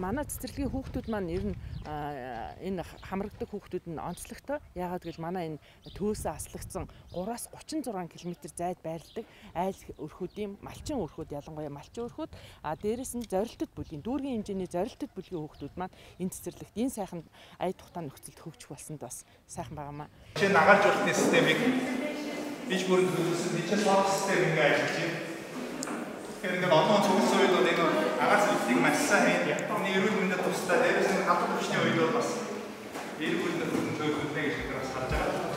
манай цэцэрлэгийн хүүхдүүд маань ер нь энэ хамрагдаг хүүхдүүд нь онцлогтой. Яагаад гэвэл манай энэ төөсөө аслагдсан 3-аас 36 км зайд байрладаг айл өрхүүдийн малчин өрхүүд, ялангуяа малчин өрхүүд, дээрээс нь зорилттой бүлгийн дүүргийн хэмжээний зорилттой бүлгийн хүүхдүүд маань энэ цэцэрлэгт энэ сайхан ая тухтай нөхцөлд хөгжих болсонд бас сайхан байгаамаа. Жишээ нь агаалж болтны системийг бич бүрэн төлөвлөсөн дижитал лог систем ингээ ажиллаж байна. Тэгэхээр ингээд олон цогцсон үед бол энэ агаар сүлжийг маш сайн Японы эрүүл мэндэд тусдаа дээрээс нь халдвар хүчний үед бол бас эрүүл мэндэд төлөвлөлтөө гэж бид бас харж байгаа.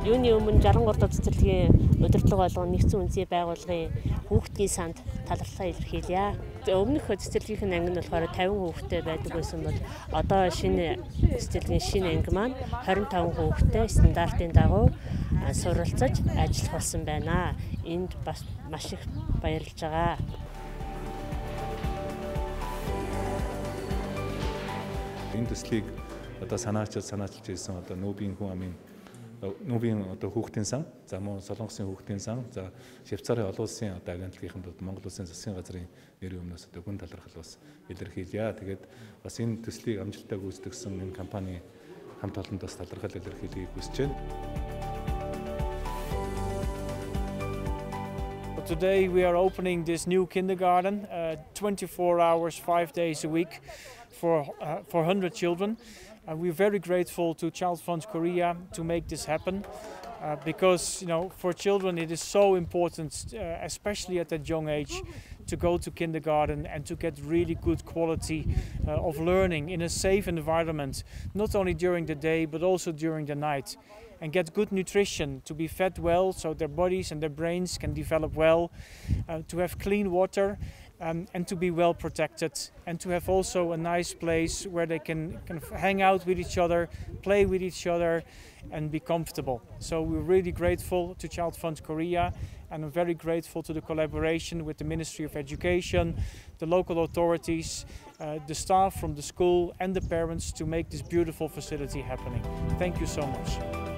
Юуны өмнө 63 дахь цэцэрлэгийн удирдлага болгон нэгдсэн үндэсний байгууллагын хүүхдийн санд талархлаа илэрхийлье. Өмнөх цэцэрлэгийн анги нь болохоор 50 хүүхэдтэй байдаг байсан бол одоо шинэ цэцэрлэгийн шинэ анги маань 25 хүүхэдтэй стандартын дагуу суралцаж ажиллах болсон байна. Энд бас маш их баярлж байгаа. Энэ төслийг одоо санаачилж ирсэн одоо нүүбийн хүн амын нүүбийн одоо хүүхдийн сан, за мөн Солонгосын хүүхдийн сан, за Швейцарын олон улсын одоо агентлагийнхан Монгол Улсын засгийн газрын нэрийн өмнөөс одоо хүн талархал бас илэрхийлье. Тэгээд бас энэ төслийг амжилттай гүйцэтгэсэн энэ компани хамт олонд бас талархал илэрхийлэхийг хүсэж байна. Today we are opening this new kindergarten, 24 hours, 5 days a week for 100 children. We're very grateful to Child Funds Korea to make this happen because, for children it is so important, especially at that young age, to go to kindergarten and to get really good quality of learning in a safe environment, not only during the day but also during the night, and get good nutrition, to be fed well so their bodies and their brains can develop well, to have clean water, and to be well protected, and to have also a nice place where they can kind of hang out with each other, play with each other, and be comfortable. So we're really grateful to Child Funds Korea, and I'm very grateful to the collaboration with the Ministry of Education, the local authorities, the staff from the school and the parents to make this beautiful facility happening. Thank you so much.